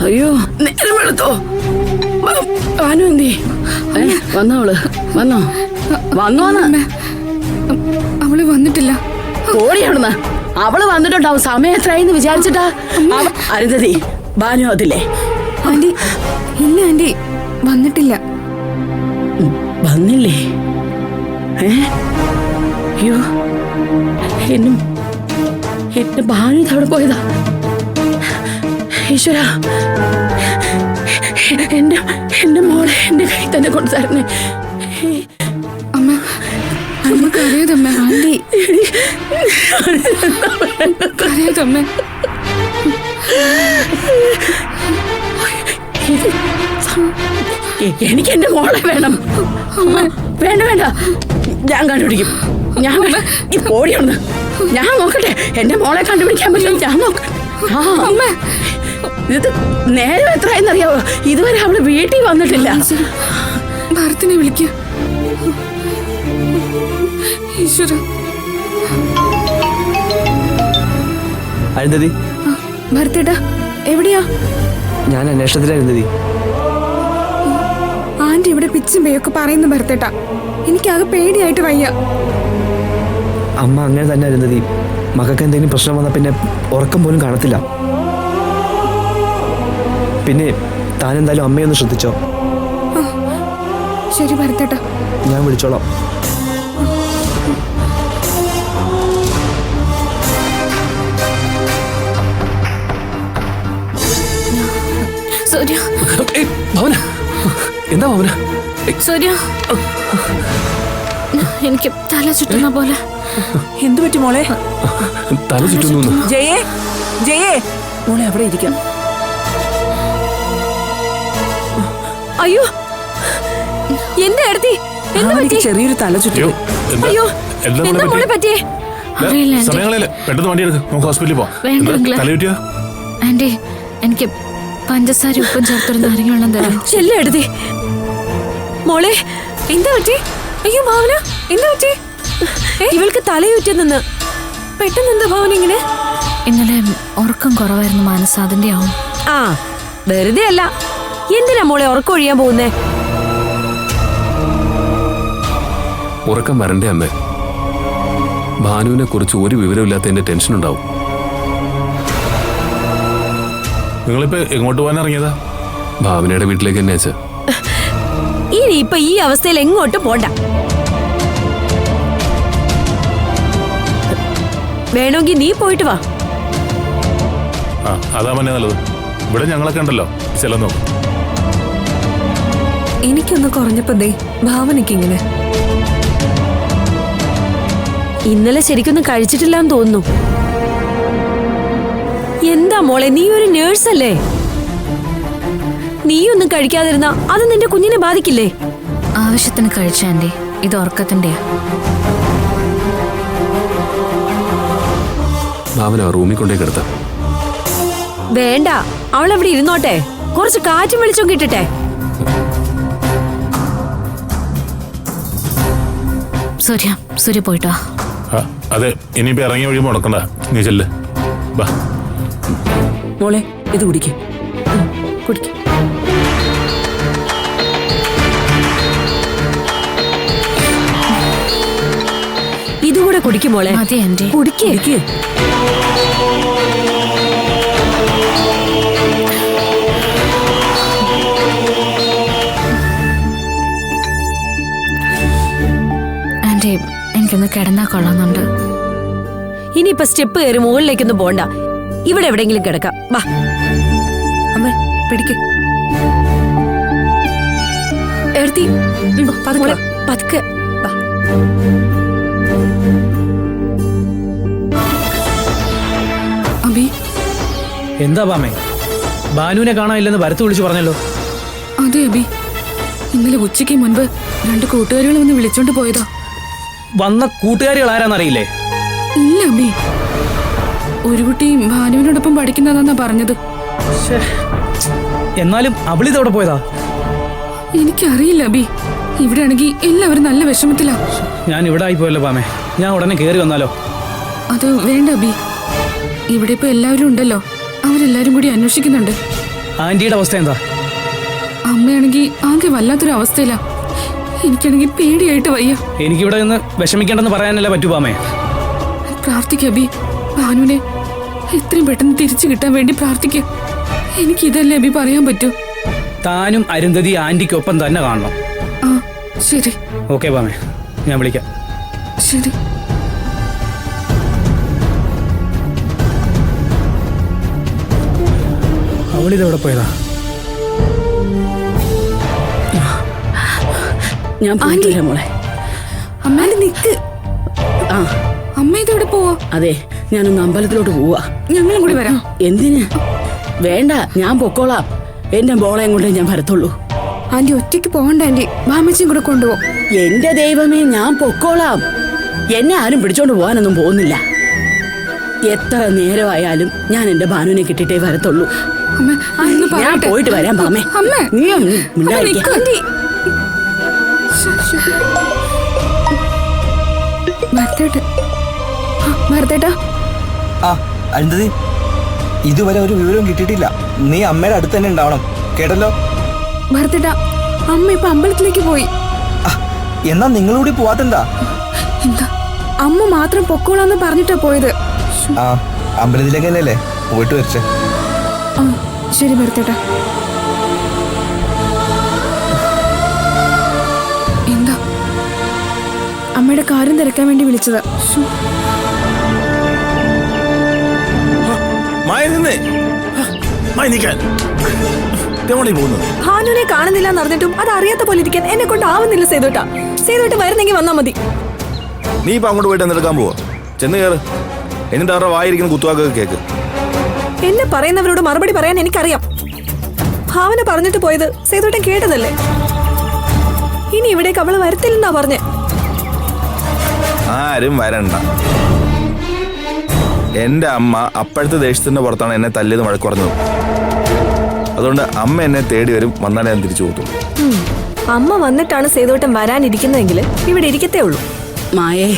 അയ്യോ നേരം വെളുത്തോ? ഭാനു എന്തി? വന്നോള് വന്നോ? വന്നോന്ന്? അവള് വന്നിട്ടില്ല. ഓടി അവിടുന്ന്. അവള് വന്നിട്ടുണ്ടാവും. സമയം എത്രയെന്ന് വിചാരിച്ചിട്ടാ? അരുതതി ഭാനു അതില്ലേ? ആന്റി ഇല്ല ആന്റി, വന്നിട്ടില്ല. വന്നില്ലേ? അയ്യോ എന്റെ ഭാനു ഇതവിടെ പോയതാ. ഈശ്വര, എന്റെ മോളെ എന്റെ കൈ തന്നെ കൊണ്ടു തരണേ. അമ്മ അമ്മ കരയതമ്മ. ആന്റി കരയതമ്മ. എനിക്ക് എന്റെ മോളെ വേണം. വേണ്ട വേണ്ട, ഞാൻ കണ്ടുപിടിക്കും. ഞാൻ ഓടിയുണ്ട്. ഞാൻ നോക്കട്ടെ, എന്റെ മോളെ കണ്ടുപിടിക്കാൻ പറ്റും. ഞാൻ നോക്കട്ടെ. ഇത് നേരം എത്രയെന്നറിയാവോ? ഇതുവരെ അവള് വീട്ടിൽ വന്നിട്ടില്ല. ഭരത്തിനെ വിളിക്ക. ഈശ്വര. അരുന്ധതി, ഭരത്തേട്ടാ എവിടെയാ? ഞാൻ അന്വേഷണത്തിലായിരുന്നതി. ആന്റി ഇവിടെ പിച്ചും പേയൊക്കെ പറയുന്നു ഭരത്തേട്ടാ. എനിക്കാകെ പേടിയായിട്ട് വയ്യ. അമ്മ അങ്ങനെ തന്നെ അരുന്ധതി. മകൾക്ക് എന്തെങ്കിലും പ്രശ്നം വന്നാൽ പിന്നെ ഉറക്കം പോലും കാണത്തില്ല. പിന്നെ താൻ എന്തായാലും അമ്മയൊന്ന് ശ്രദ്ധിച്ചോ. ശരി ഭരത്തേട്ടാ, ഞാൻ വിളിച്ചോളാം. സൂര്യ. എന്താ ഭവന? സൂര്യ, എനിക്ക് തല ചുറ്റുന്ന പോലെ. എന്തു പറ്റി മോളെ? തല ചുറ്റുന്നു. ജയേ, ജയേ മോളെ അവിടെ ഇരിക്കാം. അയ്യോ എന്റെ അടുത്തി ചെറിയൊരു തല ചുറ്റും. അയ്യോ എന്താ മോളെ പറ്റിയേ? പെട്ടെന്ന് വണ്ടി എടുക്ക്, നമുക്ക് ഹോസ്പിറ്റലിൽ പോവാം. ആന്റി എനിക്ക് പഞ്ചസാര ഉപ്പും ചേർത്തൊരു നാരങ്ങ വെള്ളം തരാം. ചെല്ല എടുത്തേ. മോളെ എന്താ പറ്റി? അയ്യോ ഭാവന എന്താ പറ്റി? ഇവൾക്ക് തലയുറ്റ നിന്ന് പെട്ടെന്ന് എന്താ ഭാവന ഇങ്ങനെ? ഇന്നലെ ഉറക്കം കുറവായിരുന്നു മാനസ, അതിന്റെ ആവും. ആ വെറുതെ അല്ല. എന്തിനാ മോളെ ഉറക്കം ഒഴിയാൻ പോകുന്നേ? ഉറക്കം വരണ്ടേ അമ്മേ? ഭാനുവിനെ കുറിച്ച് ഒരു വിവരമില്ലാത്തതിന്റെ ടെൻഷൻ ഉണ്ടാവും. നിങ്ങളിപ്പോ എങ്ങോട്ട് പോകാൻ ഇറങ്ങിയതാ? ഭാവനയുടെ വീട്ടിലേക്ക് തന്നെ അച്ഛാ. ഇനി ഇപ്പൊ ഈ അവസ്ഥയിൽ എങ്ങോട്ടും പോണ്ട. വേണമെങ്കിൽ നീ പോയിട്ട് വാ. അതാ മന്നെ നല്ലത്. ഇവിടെ ഞങ്ങളൊക്കെ ഉണ്ടല്ലോ, ചെല്ലാൻ നോക്കും. എനിക്കൊന്ന് കുറഞ്ഞപ്പോ ഭാവനയ്ക്ക് ഇങ്ങനെ. ഇന്നലെ ശരിക്കൊന്നും കഴിച്ചിട്ടില്ലാന്ന് തോന്നുന്നു. എന്താ മോളെ, നീ ഒരു നേഴ്സല്ലേ? നീയൊന്നും കഴിക്കാതിരുന്ന അത് നിന്റെ കുഞ്ഞിനെ ബാധിക്കില്ലേ? ആവശ്യത്തിന് കഴിച്ച ആന്റി, ഇത് ഉറക്കത്തിന്റെയാ. ഭാവന റൂമിൽ കൊണ്ടേ കിടത്താം. വേണ്ട, അവൾ അവിടെ ഇരുന്നോട്ടെ. കുറച്ച് കാറ്റും വെളിച്ചം കിട്ടട്ടെ. സൂര്യ പോയിട്ടോ? അതെ, ഇനിയിപ്പോ ഇറങ്ങി വഴി മുടക്കണ്ട. നീ ചെല്ല്. ബാ മോളെ ഇത് കുടിക്കേ. കുടിക്ക്. ഇതുകൂടെ കുടിക്കും മോളെ. അതെ ആന്റി. കുടിക്കേ. ആന്റി എനിക്കൊന്ന് കിടന്നാ കൊള്ളാന്നുണ്ട്. ഇനിയിപ്പൊ സ്റ്റെപ്പ് കയറി മുകളിലേക്കൊന്നും പോണ്ട. ഇവിടെ എവിടെയെങ്കിലും കിടക്കാം. വാ അമ്മേ പിടിക്കേ. എടുത്തി പതുക്കെ. അബി എന്താ പാമേ? ഭാനുവിനെ കാണാനില്ലെന്ന് ഭരത്ത് വിളിച്ചു പറഞ്ഞല്ലോ. അതെ അബി, ഇന്നലെ ഉച്ചയ്ക്ക് മുൻപ് 2 കൂട്ടുകാരികൾ വന്ന് വിളിച്ചോണ്ട് പോയതാ. വന്ന കൂട്ടുകാരികൾ ആരാന്നറിയില്ലേ? ഇല്ല അബി, ഒരു കുട്ടി ഭാനുവിനോടൊപ്പം പഠിക്കുന്നതാന്നാ പറഞ്ഞത്. എന്നാലും അവളിതവിടെ പോയതാ? എനിക്കറിയില്ല അബി. ഇവിടെ ആണെങ്കിൽ എല്ലാവരും നല്ല വിഷമത്തിലാ. ഞാൻ ഇവിടെ ആയിപ്പോയല്ലോ പാമേ. ഞാൻ ഉടനെ കയറി വന്നാലോ? അത് വേണ്ട അബി, ഇവിടെ ഇപ്പൊ എല്ലാവരും ഉണ്ടല്ലോ. അവരെല്ലാരും കൂടി അന്വേഷിക്കുന്നുണ്ട്. ആന്റിയുടെ അവസ്ഥ എന്താ? അമ്മയാണെങ്കിൽ ആകെ വല്ലാത്തൊരു അവസ്ഥയിലാ. എനിക്കാണെങ്കിൽ പേടിയായിട്ട് വയ്യ. എനിക്കിവിടെ നിന്ന് വിഷമിക്കേണ്ടെന്ന് പറയാനല്ലേ പറ്റൂ പാമേ. പ്രാർത്ഥിക്കുക അബി, ഭാനുവിനെ എത്രയും പെട്ടെന്ന് തിരിച്ചു കിട്ടാൻ വേണ്ടി പ്രാർത്ഥിക്കുക. എനിക്കിതല്ലേ അബി പറയാൻ പറ്റൂ. താനും അരുന്ധതി ആന്റിക്കൊപ്പം തന്നെ കാണണം. ആ ശരി. ഓക്കെ പാമേ, ഞാൻ വിളിക്കാം. ശരി. അവളിതെവിടെ പോയതാ? ഞാൻ പോയിട്ടില്ല മോളെ. അമ്മ നിക്ക്. ആ അമ്മ ഇതെവിടെ പോവാ? അതെ, ഞാനൊന്ന് അമ്പലത്തിലോട്ട് പോവാ. ഞങ്ങളും കൂടി വരാം. എന്തിന്? വേണ്ട, ഞാൻ പൊക്കോളാം. എന്റെ മോളെയും കൊണ്ടേ ഞാൻ വരത്തുള്ളൂ. ആന്റി ഒറ്റയ്ക്ക് പോകണ്ട ആന്റി, മാമച്ചിയും കൂടെ കൊണ്ടുപോകും. എന്റെ ദൈവമേ, ഞാൻ പൊക്കോളാം. എന്നെ ആരും പിടിച്ചോണ്ട് പോകാനൊന്നും പോകുന്നില്ല. എത്ര നേരമായാലും ഞാൻ എന്റെ ഭാനുവിനെ കിട്ടിയിട്ടേ വരത്തുള്ളൂ. അമ്മ, അതൊന്ന് ഞാൻ പറയട്ടെ. പോയിട്ട് വരാം പാമേ. അമ്മ, നീ അമ്മ മിണ്ടാതിരിക്ക്. നിക്ക് ആന്റി. ഭരതേട്ടാ, ആ അരുന്ധതി, ഇതുവരെ ഒരു വിവരവും കിട്ടിയിട്ടില്ല. നീ അമ്മയുടെ അടുത്ത് തന്നെ ഉണ്ടാവണം, കേട്ടല്ലോ? ഭരതേട്ടാ, അമ്മ ഇപ്പൊ അമ്പലത്തിലേക്ക് പോയി. ആ, എന്നാ നിങ്ങളൂടി പോവാത്തെന്താ? എന്താ, അമ്മ മാത്രം പൊക്കോളാന്ന് പറഞ്ഞിട്ടാ പോയത്. ആ, അമ്പലത്തിലേക്ക് തന്നെയല്ലേ, പോയിട്ട് വരച്ചേ. ആ ശരി ഭരതേട്ടാ. എന്താ? അമ്മയുടെ കാര്യം തിരക്കാൻ വേണ്ടി വിളിച്ചതാ. ഭാനുവിനെ കാണുന്നില്ല എന്നറിഞ്ഞിട്ടും അത് അറിയാത്ത പോലെ ഇരിക്കാൻ എന്നെ കൊണ്ട് ആവുന്നില്ല സേതുട്ടാ. സേതുട്ട് വരുന്നെങ്കിൽ വന്നാ മതി. നീ ഇപ്പൊ അങ്ങോട്ട് പോയിട്ട് എന്തെടുക്കാൻ പോവാ? ചെന്ന് കയറ്. എന്നിട്ട് അവരുടെ വായിരിക്കുന്ന കുത്തുവാക്കൊക്കെ കേക്ക്. എന്നെ പറയുന്നവരോട് മറുപടി പറയാൻ എനിക്കറിയാം. ഭാവന പറഞ്ഞിട്ട് പോയത് സേതുട്ടൻ കേട്ടതല്ലേ. ഇനി ഇവിടേക്ക് അവള് വരത്തില്ലെന്നാ പറഞ്ഞേ. ആരും വരണ്ട. എന്റെ അമ്മ അപ്പോഴത്തെ ദേഷ്യത്തിന്റെ പുറത്താണ് എന്നെ തല്ലിയത്, വഴക്ക് പറഞ്ഞത്. അതുകൊണ്ട് അമ്മ എന്നെ തേടി വരും, വന്നാലേ ഞാൻ തിരിച്ചു പോകത്തുള്ളൂ. അമ്മ വന്നിട്ടാണ് സേതുട്ടൻ വരാനിരിക്കുന്നതെങ്കിൽ ഇവിടെ ഇരിക്കത്തേ ഉള്ളൂ. മായേ,